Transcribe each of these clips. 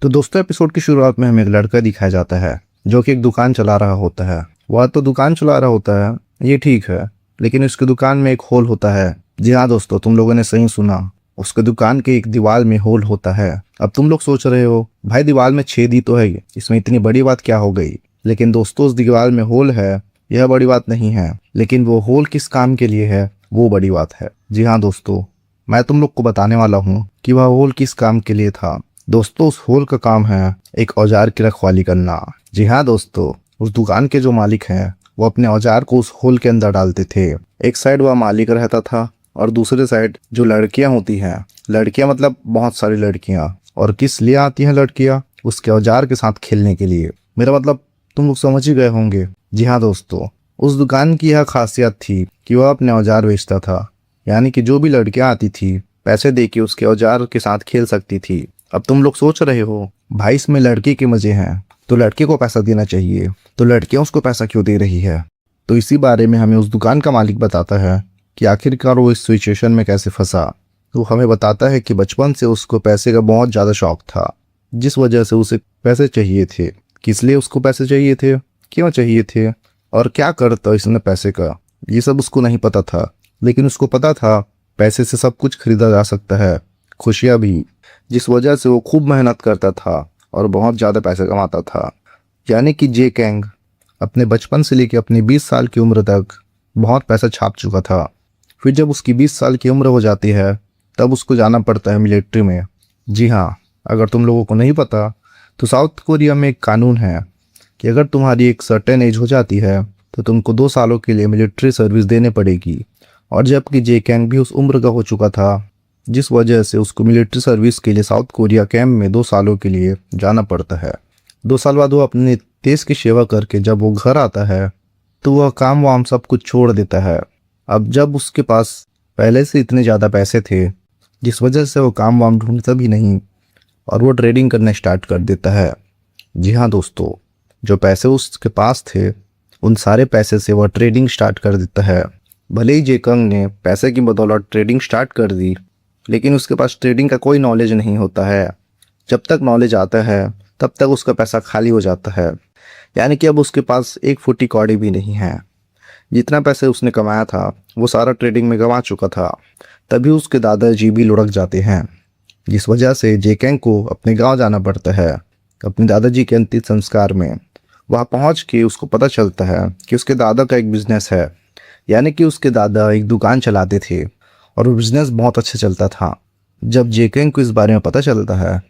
तो दोस्तों, एपिसोड की शुरुआत में हमें एक लड़का दिखाया जाता है जो कि एक दुकान चला रहा होता है। वह तो दुकान चला रहा होता है, ये ठीक है, लेकिन उसकी दुकान में एक होल होता है। जी हाँ दोस्तों, तुम लोगों ने सही सुना, उसके दुकान के एक दीवार में होल होता है। अब तुम लोग सोच रहे हो भाई दीवार में छेद ही तो है, इसमें इतनी बड़ी बात क्या हो गई। लेकिन दोस्तों, उस दीवार में होल है, यह बड़ी बात नहीं है, लेकिन वो होल किस काम के लिए है वो बड़ी बात है। जी हाँ दोस्तों, मैं तुम लोग को बताने वाला हूँ कि वह होल किस काम के लिए था। दोस्तों, उस होल का काम है एक औजार की रखवाली करना। जी हाँ दोस्तों, उस दुकान के जो मालिक हैं वो अपने औजार को उस होल के अंदर डालते थे। एक साइड वह मालिक रहता था और दूसरे साइड जो लड़कियां होती हैं, लड़कियां मतलब बहुत सारी लड़कियां। और किस लिए आती हैं लड़कियां? उसके औजार के साथ खेलने के लिए। मेरा मतलब तुम लोग समझ ही गए होंगे। जी हाँ दोस्तों, उस दुकान की यह खासियत थी कि वह अपने औजार बेचता था, यानी कि जो भी लड़कियां आती थी पैसे दे के उसके औजार के साथ खेल सकती थी। अब तुम लोग सोच रहे हो भाई इसमें लड़की के मजे हैं, तो लड़के को पैसा देना चाहिए, तो लड़कियां उसको पैसा क्यों दे रही है? तो इसी बारे में हमें उस दुकान का मालिक बताता है कि आखिरकार वो इस सिचुएशन में कैसे फंसा। तो हमें बताता है कि बचपन से उसको पैसे का बहुत ज़्यादा शौक था, जिस वजह से उसे पैसे चाहिए थे। किस लिए उसको पैसे चाहिए थे, क्यों चाहिए थे और क्या करता इसने पैसे का, ये सब उसको नहीं पता था। लेकिन उसको पता था पैसे से सब कुछ खरीदा जा सकता है, खुशियाँ भी। जिस वजह से वो खूब मेहनत करता था और बहुत ज़्यादा पैसे कमाता था। यानी कि जे कैंग अपने बचपन से लेकर अपनी 20 साल की उम्र तक बहुत पैसा छाप चुका था। फिर जब उसकी 20 साल की उम्र हो जाती है तब उसको जाना पड़ता है मिलिट्री में। जी हाँ, अगर तुम लोगों को नहीं पता तो साउथ कोरिया में एक कानून है कि अगर तुम्हारी एक सर्टेन एज हो जाती है तो तुमको 2 सालों के लिए मिलिट्री सर्विस देने पड़ेगी। और जबकि जे कैंग भी उस उम्र का हो चुका था, जिस वजह से उसको मिलिट्री सर्विस के लिए साउथ कोरिया कैंप में 2 सालों के लिए जाना पड़ता है। 2 साल बाद वो अपने देश की सेवा करके जब वो घर आता है तो वह काम वाम सब कुछ छोड़ देता है। अब जब उसके पास पहले से इतने ज़्यादा पैसे थे, जिस वजह से वो काम वाम ढूंढता भी नहीं और वो ट्रेडिंग करना स्टार्ट कर देता है। जी हाँ दोस्तों, जो पैसे उसके पास थे उन सारे पैसे से वह ट्रेडिंग स्टार्ट कर देता है। भले ही जेकंग ने पैसे की बदौलत ट्रेडिंग स्टार्ट कर दी, लेकिन उसके पास ट्रेडिंग का कोई नॉलेज नहीं होता है। जब तक नॉलेज आता है तब तक उसका पैसा खाली हो जाता है। यानी कि अब उसके पास एक फुटी कौड़ी भी नहीं है। जितना पैसे उसने कमाया था वो सारा ट्रेडिंग में गंवा चुका था। तभी उसके दादाजी भी लुढ़क जाते हैं, जिस वजह से जेकैंग को अपने गांव जाना पड़ता है अपने दादाजी के अंतिम संस्कार में। वहाँ पहुँच के उसको पता चलता है कि उसके दादा का एक बिजनेस है, यानी कि उसके दादा एक दुकान चलाते थे और वो बिज़नेस बहुत अच्छा चलता था। जब जेकैंग को इस बारे में पता चलता है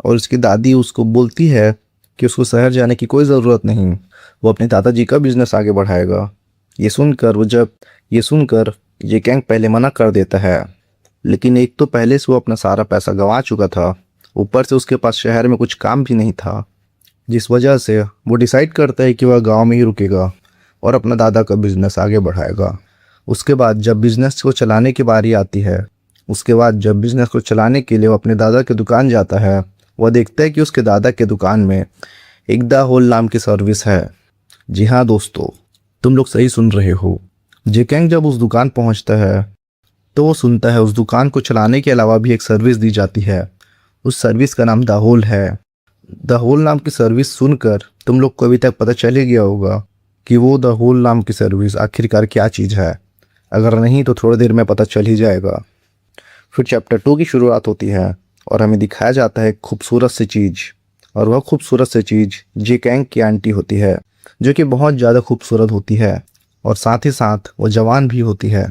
और उसकी दादी उसको बोलती है कि उसको शहर जाने की कोई ज़रूरत नहीं, वो अपने दादाजी का बिज़नेस आगे बढ़ाएगा। ये सुनकर जेकैंग पहले मना कर देता है, लेकिन एक तो पहले से वो अपना सारा पैसा गंवा चुका था, ऊपर से उसके पास शहर में कुछ काम भी नहीं था। जिस वजह से वो डिसाइड करता है कि वह गाँव में ही रुकेगा और अपना दादा का बिज़नेस आगे बढ़ाएगा। उसके बाद जब बिज़नेस को चलाने की बारी आती है, उसके बाद जब बिज़नेस को चलाने के लिए वो अपने दादा के दुकान जाता है, वह देखता है कि उसके दादा के दुकान में एक द होल नाम की सर्विस है। जी हाँ दोस्तों, तुम लोग सही सुन रहे हो। जेकैंग जब उस दुकान पहुंचता है तो वो सुनता है उस दुकान को चलाने के अलावा भी एक सर्विस दी जाती है। उस सर्विस का नाम द होल है। द होल नाम की सर्विस सुनकर तुम लोग को अभी तक पता चल ही गया होगा कि वो द होल नाम की सर्विस आखिरकार क्या चीज़ है। अगर नहीं तो थोड़ी देर में पता चल ही जाएगा। फिर चैप्टर 2 की शुरुआत होती है और हमें दिखाया जाता है एक खूबसूरत सी चीज़, और वह खूबसूरत सी चीज़ जेकैंग की आंटी होती है, जो कि बहुत ज़्यादा खूबसूरत होती है और साथ ही साथ वो जवान भी होती है।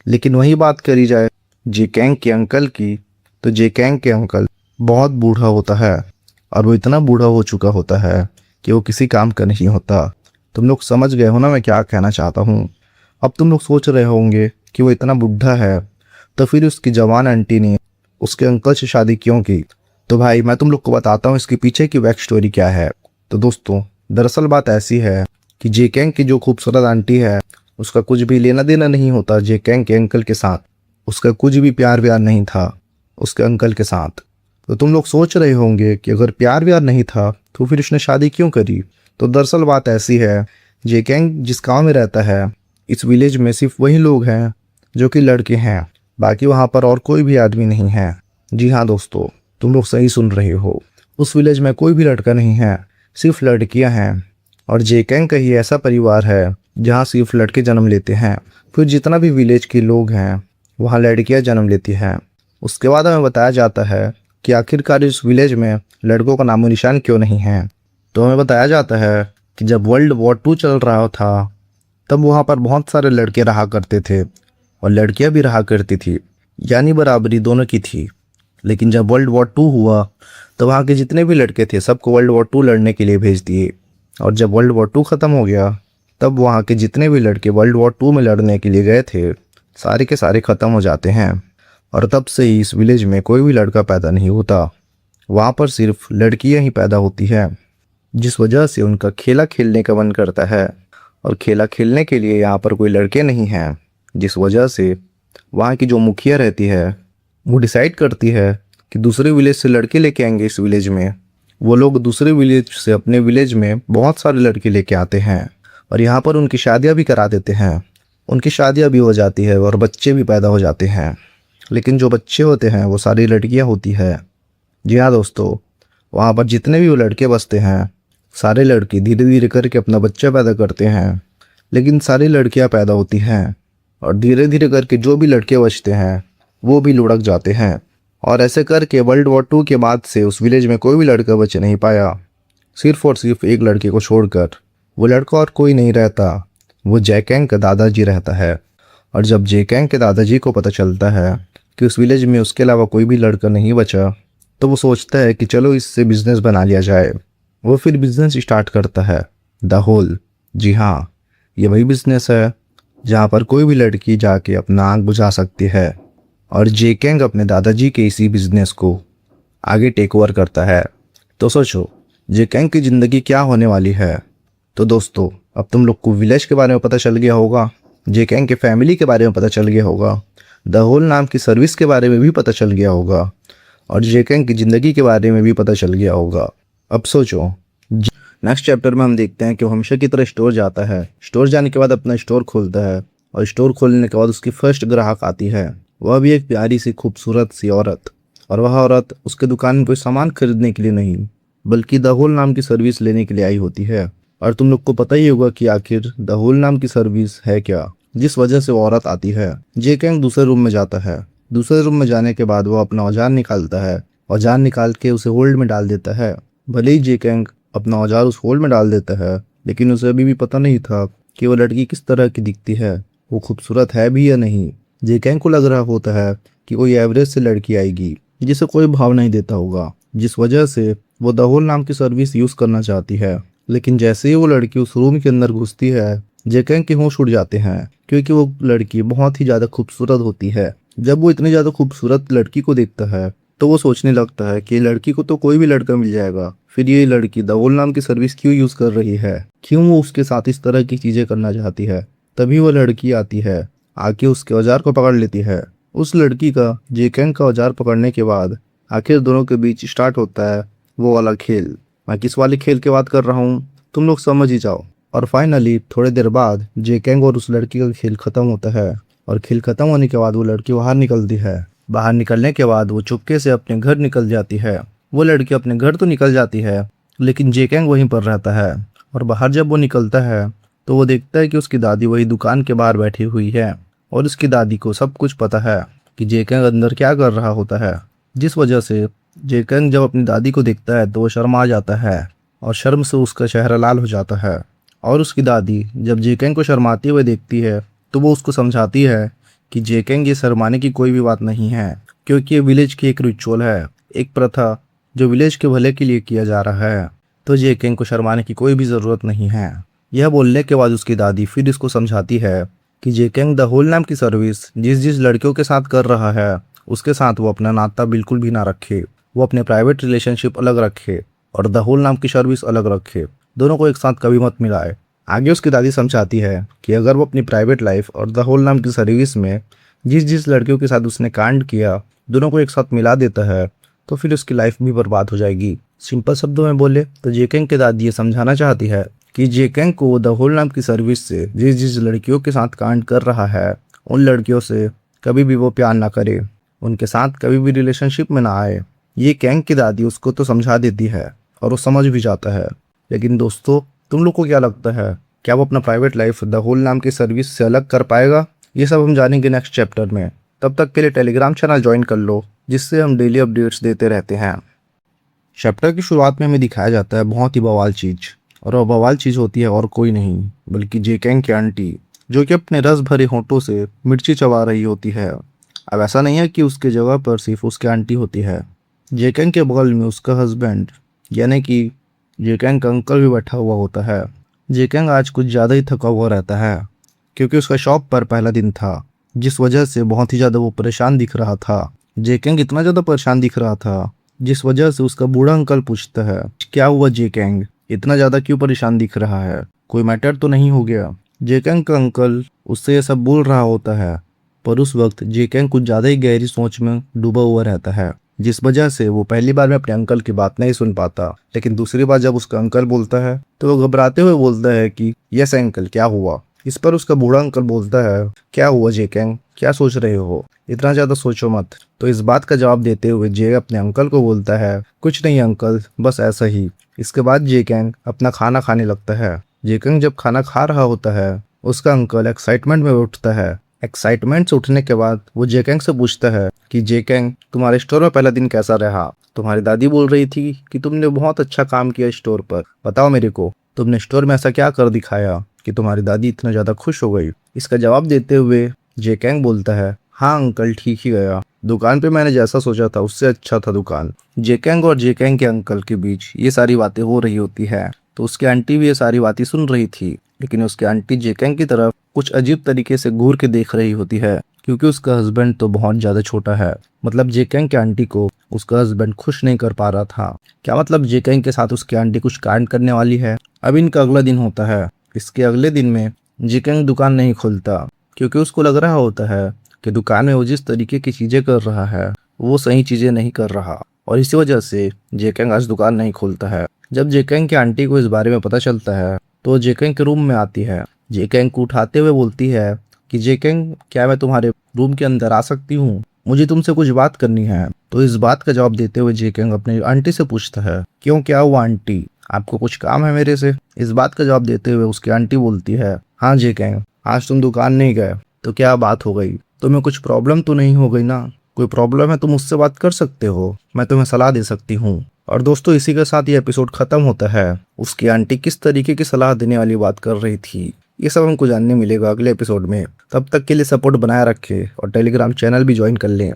लेकिन वही बात करी जाए जेकैंग के अंकल की, तो जेकैंग के अंकल बहुत बूढ़ा होता है और वो इतना बूढ़ा हो चुका होता है कि वो किसी काम का नहीं होता। तुम लोग समझ गए हो ना मैं क्या कहना चाहता हूँ। अब तुम लोग सोच रहे होंगे कि वो इतना बुढ़ा है तो फिर उसकी जवान आंटी ने उसके अंकल से शादी क्यों की। तो भाई मैं तुम लोग को बताता हूँ इसके पीछे की बैक स्टोरी क्या है। तो दोस्तों, दरअसल बात ऐसी है कि जेकैंग की जो खूबसूरत आंटी है उसका कुछ भी लेना देना नहीं होता जेकैंग के अंकल के साथ। उसका कुछ भी प्यार व्यार नहीं था उसके अंकल के साथ। तो तुम लोग सोच रहे होंगे कि अगर प्यार व्यार नहीं था तो फिर उसने शादी क्यों करी। तो दरअसल बात ऐसी है, जेकैंग जिस गांव में रहता है इस विलेज में सिर्फ वही लोग हैं जो कि लड़के हैं, बाकी वहाँ पर और कोई भी आदमी नहीं है। जी हाँ दोस्तों, तुम लोग सही सुन रहे हो। उस विलेज में कोई भी लड़का नहीं है, सिर्फ लड़कियां हैं। और जेकैंग का ही ऐसा परिवार है जहाँ सिर्फ लड़के जन्म लेते हैं। फिर जितना भी विलेज के लोग हैं वहाँ लड़कियां जन्म लेती हैं। उसके बाद हमें बताया जाता है कि आखिरकार इस विलेज में लड़कों का नामो निशान क्यों नहीं है। तो हमें बताया जाता है कि जब वर्ल्ड वॉर 2 चल रहा था तब वहाँ पर बहुत सारे लड़के रहा करते थे और लड़कियां भी रहा करती थी, यानी बराबरी दोनों की थी। लेकिन जब वर्ल्ड वॉर 2 हुआ तो वहाँ के जितने भी लड़के थे सबको वर्ल्ड वॉर 2 लड़ने के लिए भेज दिए। और जब वर्ल्ड वॉर 2 ख़त्म हो गया तब वहाँ के जितने भी लड़के वर्ल्ड वॉर 2 में लड़ने के लिए गए थे सारे के सारे ख़त्म हो जाते हैं। और तब से ही इस विलेज में कोई भी लड़का पैदा नहीं होता, वहाँ पर सिर्फ लड़कियाँ ही पैदा होती हैं। जिस वजह से उनका खेला खेलने का मन करता है और खेला खेलने के लिए यहाँ पर कोई लड़के नहीं हैं। जिस वजह से वहाँ की जो मुखिया रहती है वो डिसाइड करती है कि दूसरे विलेज से लड़के लेके आएंगे इस विलेज में। वो लोग दूसरे विलेज से अपने विलेज में बहुत सारे लड़के लेके आते हैं और यहाँ पर उनकी शादियाँ भी करा देते हैं। उनकी शादियाँ भी हो जाती है और बच्चे भी पैदा हो जाते हैं। लेकिन जो बच्चे होते हैं वो सारी लड़कियाँ होती है। जी हाँ दोस्तों, वहाँ पर जितने भी वो लड़के बसते हैं सारे लड़के धीरे धीरे करके अपना बच्चा पैदा करते हैं। लेकिन सारी लड़कियाँ पैदा होती हैं और धीरे धीरे करके जो भी लड़के बचते हैं वो भी लुढ़क जाते हैं। और ऐसे करके वर्ल्ड वॉर 2 के बाद से उस विलेज में कोई भी लड़का बच नहीं पाया, सिर्फ और सिर्फ एक लड़के को छोड़कर। वो लड़का और कोई नहीं रहता, वो जेकैंग का दादाजी रहता है। और जब जेकैंग के दादाजी को पता चलता है कि उस विलेज में उसके अलावा कोई भी लड़का नहीं बचा तो वो सोचता है कि चलो इससे बिजनेस बना लिया जाए। वो फिर बिजनेस स्टार्ट करता है, द होल। जी हाँ, ये वही बिजनेस है जहाँ पर कोई भी लड़की जाके अपना आग बुझा सकती है। और जेकैंग अपने दादाजी के इसी बिजनेस को आगे टेक ओवर करता है। तो सोचो जेकैंग की ज़िंदगी क्या होने वाली है। तो दोस्तों, अब तुम लोग को विलेज के बारे में पता चल गया होगा, जेकैंग के फैमिली के बारे में पता चल गया होगा, द होल नाम की सर्विस के बारे में भी पता चल गया होगा और जेकैंग की ज़िंदगी के बारे में भी पता चल गया होगा। अब सोचो, नेक्स्ट चैप्टर में हम देखते हैं कि वो हमेशा की तरह स्टोर जाता है। स्टोर जाने के बाद अपना स्टोर खोलता है और स्टोर खोलने के बाद उसकी फर्स्ट ग्राहक आती है। वह भी एक प्यारी सी खूबसूरत सी औरत। और वह औरत उसके दुकान में कोई सामान खरीदने के लिए नहीं बल्कि द होल नाम की सर्विस लेने के लिए आई होती है। और तुम लोग को पता ही होगा कि आखिर द होल नाम की सर्विस है क्या, जिस वजह से वो औरत आती है। जेकैंग दूसरे रूम में जाता है। दूसरे रूम में जाने के बाद वो अपना औजार निकालता है। औजार निकाल के उसे होल्ड में डाल देता है। भले ही जेकैंग अपना औजार उस होल्ड में डाल देता है लेकिन उसे अभी भी पता नहीं था कि वो लड़की किस तरह की दिखती है, वो खूबसूरत है भी या नहीं। जेकैंग को लग रहा होता है कि कोई एवरेज से लड़की आएगी जिसे कोई भाव नहीं देता होगा, जिस वजह से वो द होल नाम की सर्विस यूज़ करना चाहती है। लेकिन जैसे ही वो लड़की उस रूम के अंदर घुसती है जेकैंग के होश उड़ जाते हैं क्योंकि वो लड़की बहुत ही ज़्यादा खूबसूरत होती है। जब वो इतनी ज़्यादा खूबसूरत लड़की को देखता है तो वो सोचने लगता है कि लड़की को तो कोई भी लड़का मिल जाएगा, फिर ये लड़की द होल नाम की सर्विस क्यों यूज़ कर रही है, क्यों वो उसके साथ इस तरह की चीज़ें करना चाहती है। तभी वो लड़की आती है, आके उसके औजार को पकड़ लेती है। उस लड़की का जेकैंग का औजार पकड़ने के बाद आखिर दोनों के बीच स्टार्ट होता है वो वाला खेल। मैं किस वाले खेल की बात कर रहा हूँ तुम लोग समझ ही जाओ। और फाइनली थोड़ी देर बाद जेकैंग और उस लड़की का खेल खत्म होता है और खेल खत्म होने के बाद वो लड़की बाहर निकलती है। बाहर निकलने के बाद वो चुपके से अपने घर निकल जाती है। वो लड़की अपने घर तो निकल जाती है लेकिन जेकैंग वहीं पर रहता है। और बाहर जब वो निकलता है तो वो देखता है कि उसकी दादी वही दुकान के बाहर बैठी हुई है और उसकी दादी को सब कुछ पता है कि जेकैंग अंदर क्या कर रहा होता है। जिस वजह से जेकैंग जब अपनी दादी को देखता है तो वो शर्मा जाता है और शर्म से उसका चेहरा लाल हो जाता है। और उसकी दादी जब जेकैंग को शर्माते हुए देखती है तो वो उसको समझाती है कि जेकैंग ये शर्माने की कोई भी बात नहीं है क्योंकि ये विलेज की एक रिचुअल है, एक प्रथा जो विलेज के भले के लिए किया जा रहा है। तो जेकैंग को शर्माने की कोई भी ज़रूरत नहीं है। यह बोलने के बाद उसकी दादी फिर इसको समझाती है कि जेकैंग द होल नाम की सर्विस जिस जिस लड़कियों के साथ कर रहा है उसके साथ वो अपना नाता बिल्कुल भी ना रखे, वो अपने प्राइवेट रिलेशनशिप अलग रखे और द होल नाम की सर्विस अलग रखे, दोनों को एक साथ कभी मत मिलाए। आगे उसकी दादी समझाती है कि अगर वो अपनी प्राइवेट लाइफ और द होल नाम की सर्विस में जिस जिस लड़कियों के साथ उसने कांड किया दोनों को एक साथ मिला देता है तो फिर उसकी लाइफ भी बर्बाद हो जाएगी। सिंपल शब्दों में बोले तो जेकैंग की दादी ये समझाना चाहती है कि जेकैंग को द होल नाम की सर्विस से जिस जिस लड़कियों के साथ कांड कर रहा है उन लड़कियों से कभी भी वो प्यार ना करे, उनके साथ कभी भी रिलेशनशिप में ना आए ये कैंग की दादी उसको तो समझा देती है और वो समझ भी जाता है। लेकिन दोस्तों, तुम लोग को क्या लगता है, क्या वो अपना प्राइवेट लाइफ द होल नाम की सर्विस से अलग कर पाएगा? ये सब हम जानेंगे नेक्स्ट चैप्टर में। तब तक के लिए टेलीग्राम चैनल ज्वाइन कर लो, जिससे हम डेली अपडेट्स देते रहते हैं। चैप्टर की शुरुआत में हमें दिखाया जाता है बहुत ही बवाल चीज, और वो बवाल चीज होती है और कोई नहीं बल्कि जेकैंग की आंटी, जो कि अपने रस भरे होंठों से मिर्ची चबा रही होती है। अब ऐसा नहीं है कि उसके जगह पर सिर्फ उसकी आंटी होती है, जेकैंग के बगल में उसका हस्बैंड यानी कि जेकैंग का अंकल भी बैठा हुआ होता है। जेकैंग आज कुछ ज़्यादा ही थका हुआ रहता है, क्योंकि उसका शॉप पर पहला दिन था, जिस वजह से बहुत ही ज़्यादा वो परेशान दिख रहा था। जेकैंग इतना ज़्यादा परेशान दिख रहा था, जिस वजह से उसका बूढ़ा अंकल पूछता है, क्या हुआ जेकैंग, इतना ज़्यादा क्यों परेशान दिख रहा है, कोई मैटर तो नहीं हो गया? जेकैंग का अंकल उससे ये सब बोल रहा होता है, पर उस वक्त जेकैंग कुछ ज़्यादा ही गहरी सोच में डूबा हुआ रहता है, जिस वजह से वो पहली बार में अपने अंकल की बात नहीं सुन पाता। लेकिन दूसरी बार जब उसका अंकल बोलता है तो वो घबराते हुए बोलता है कि यस अंकल, क्या हुआ? इस पर उसका बूढ़ा अंकल बोलता है, क्या हुआ जेकैंग, क्या सोच रहे हो, इतना ज़्यादा सोचो मत। तो इस बात का जवाब देते हुए जे अपने अंकल को बोलता है, कुछ नहीं अंकल, बस ऐसा ही। इसके बाद जेकैंग अपना खाना खाने लगता है। जेकैंग जब खाना खा रहा होता है, उसका अंकल एक्साइटमेंट में उठता है। एक्साइटमेंट से उठने के बाद वो जेकैंग से पूछता है कि जेकैंग, तुम्हारे स्टोर में पहला दिन कैसा रहा? तुम्हारी दादी बोल रही थी कि तुमने बहुत अच्छा काम किया स्टोर पर, बताओ मेरे को, तुमने स्टोर में ऐसा क्या कर दिखाया कि तुम्हारी दादी इतना ज़्यादा खुश हो गई? इसका जवाब देते हुए जेकैंग बोलता है, हाँ अंकल, ठीक ही गया, दुकान पे मैंने जैसा सोचा था उससे अच्छा था दुकान। जेकैंग और जेकैंग के अंकल के बीच ये सारी बातें हो रही होती है, तो उसकी आंटी भी ये सारी बातें सुन रही थी, लेकिन उसकी आंटी जेकैंग की तरफ कुछ अजीब तरीके से घूर के देख रही होती है, क्योंकि उसका हस्बैंड तो बहुत ज्यादा छोटा है। मतलब जेकैंग की आंटी को उसका हस्बैंड खुश नहीं कर पा रहा था। क्या मतलब जेकैंग के साथ उसकी आंटी कुछ कांड करने वाली है? अब इनका अगला दिन होता है। इसके अगले दिन में जेकैंग दुकान नहीं खोलता, क्योंकि उसको लग रहा होता है कि दुकान में वो जिस तरीके की चीजें कर रहा है वो सही चीजें नहीं कर रहा, और इसी वजह से जेकैंग आज दुकान नहीं खोलता है। जब जेकैंग की आंटी को इस बारे में पता चलता है तो वो जेकैंग के रूम में आती है। जेकैंग को उठाते हुए बोलती है कि जेकैंग, क्या मैं तुम्हारे रूम के अंदर आ सकती हूँ? मुझे तुमसे कुछ बात करनी है। तो इस बात का जवाब देते हुए जेकैंग अपनी आंटी से पूछता है, क्यों, क्या हुआ आंटी, आपको कुछ काम है मेरे से? इस बात का जवाब देते हुए उसकी आंटी बोलती है, हाँ जेकैंग, आज तुम दुकान नहीं गए तो क्या बात हो गई? तुम्हें कुछ प्रॉब्लम तो नहीं हो गई ना? कोई प्रॉब्लम है तो मुझसे बात कर सकते हो, मैं तुम्हें सलाह दे सकती हूँ। और दोस्तों, इसी के साथ ये एपिसोड खत्म होता है। उसकी आंटी किस तरीके की सलाह देने वाली बात कर रही थी, ये सब हमको जानने मिलेगा अगले एपिसोड में। तब तक के लिए सपोर्ट बनाए रखें और टेलीग्राम चैनल भी ज्वाइन कर लें।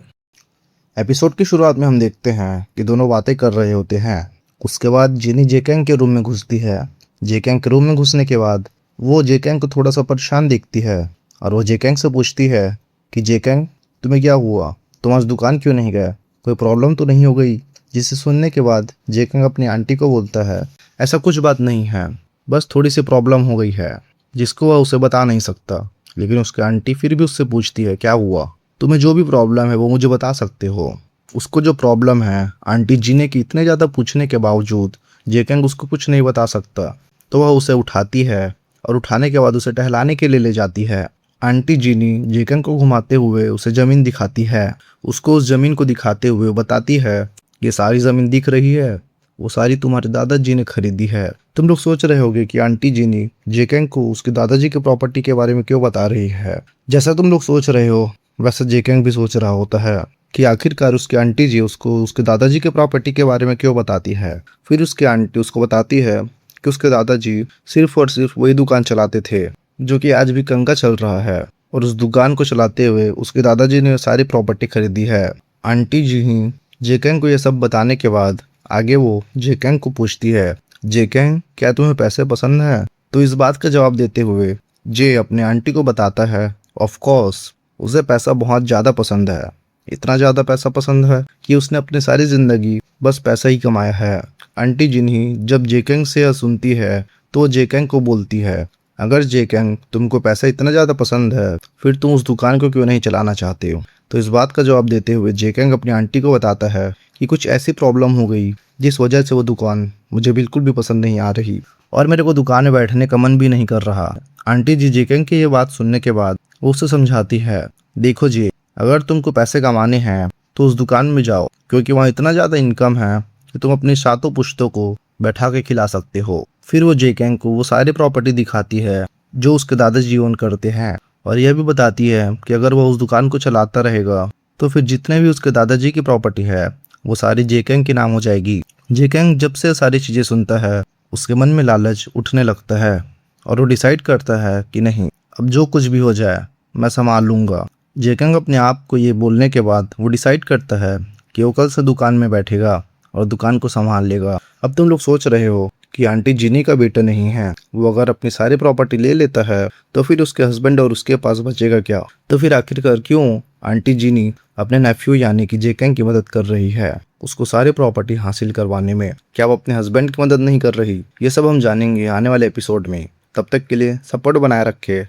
एपिसोड की शुरुआत में हम देखते हैं कि दोनों बातें कर रहे होते हैं। उसके बाद जिनी जेकैंग के रूम में घुसती है। जेकैंग के रूम में घुसने के बाद वो जेकैंग को थोड़ा सा परेशान देखती है, और वो जेकैंग से पूछती है कि जेकैंग, तुम्हें क्या हुआ, तुम आज दुकान क्यों नहीं गए, कोई प्रॉब्लम तो नहीं हो गई? जिसे सुनने के बाद जेकैंग अपनी आंटी को बोलता है, ऐसा कुछ बात नहीं है, बस थोड़ी सी प्रॉब्लम हो गई है जिसको वह उसे बता नहीं सकता। लेकिन उसकी आंटी फिर भी उससे पूछती है, क्या हुआ, तुम्हें जो भी प्रॉब्लम है वो मुझे बता सकते हो। उसको जो प्रॉब्लम है आंटी जीने की इतने ज़्यादा पूछने के बावजूद जेकैंग उसको कुछ नहीं बता सकता, तो वह उसे उठाती है और उठाने के बाद उसे टहलाने के लिए ले जाती है। आंटी जीनी जेकैंग को घुमाते हुए उसे ज़मीन दिखाती है। उसको उस ज़मीन को दिखाते हुए बताती है, ये सारी ज़मीन दिख रही है, वो सारी तुम्हारे दादाजी ने खरीदी है। तुम लोग सोच रहे होगे कि आंटी जीनी जेकैंग को उसके दादाजी के प्रॉपर्टी के बारे में क्यों बता रही है। जैसा तुम लोग सोच रहे हो वैसा जेकैंग भी सोच रहा होता है कि आखिरकार उसकी आंटी जी उसको उसके दादाजी के प्रॉपर्टी के बारे में क्यों बताती है। फिर उसकी आंटी उसको बताती है कि उसके दादाजी सिर्फ और सिर्फ वही दुकान चलाते थे जो कि आज भी कंगा चल रहा है, और उस दुकान को चलाते हुए उसके दादाजी ने सारी प्रॉपर्टी खरीदी है। आंटी जी ही जेकैंग को यह सब बताने के बाद आगे वो जेकैंग को पूछती है, जेकैंग, क्या तुम्हें पैसे पसंद है? तो इस बात का जवाब देते हुए जे अपने आंटी को बताता है, ऑफ कोर्स उसे पैसा बहुत ज़्यादा पसंद है, इतना ज़्यादा पैसा पसंद है कि उसने अपनी सारी ज़िंदगी बस पैसा ही कमाया है। आंटी जिन्ही जब जेकैंग से यह सुनती है तो जेकैंग को बोलती है, अगर जेकैंग तुमको पैसा इतना ज़्यादा पसंद है फिर तुम उस दुकान को क्यों नहीं चलाना चाहते हो? तो इस बात का जवाब देते हुए जेकैंग अपनी आंटी को बताता है कि कुछ ऐसी प्रॉब्लम हो गई जिस वजह से वो दुकान मुझे बिल्कुल भी पसंद नहीं आ रही, और मेरे को दुकान में बैठने का मन भी नहीं कर रहा। आंटी जी जेकैंग की ये बात सुनने के बाद वो उसे समझाती है, देखो जी, अगर तुमको पैसे कमाने हैं तो उस दुकान में जाओ, क्योंकि वहाँ इतना ज्यादा इनकम है कि तुम अपनी सातों पुश्तों को बैठा के खिला सकते हो। फिर वो जेकेंग को वो सारी प्रॉपर्टी दिखाती है जो उसके दादाजी ओन करते हैं, और यह भी बताती है कि अगर वो उस दुकान को चलाता रहेगा तो फिर जितने भी उसके दादाजी की प्रॉपर्टी है वो सारी जेकेंग के नाम हो जाएगी। जेकेंग जब से सारी चीजें सुनता है उसके मन में लालच उठने लगता है और वो डिसाइड करता है कि नहीं, अब जो कुछ भी हो जाए मैं संभाल लूंगा। जेकेंग अपने आप को ये बोलने के बाद वो डिसाइड करता है कि वो कल से दुकान में बैठेगा और दुकान को संभाल लेगा। अब तुम लोग सोच रहे हो कि आंटी जीनी का बेटा नहीं है, वो अगर अपनी सारी प्रॉपर्टी ले लेता है तो फिर उसके हस्बैंड और उसके पास बचेगा क्या? तो फिर आखिरकार क्यों आंटी जीनी अपने नेफ्यू यानी कि जेकेंग की मदद कर रही है उसको सारी प्रॉपर्टी हासिल करवाने में? क्या वो अपने हस्बैंड की मदद नहीं कर रही? ये सब हम जानेंगे आने वाले एपिसोड में। तब तक के लिए सपोर्ट बनाए रखे।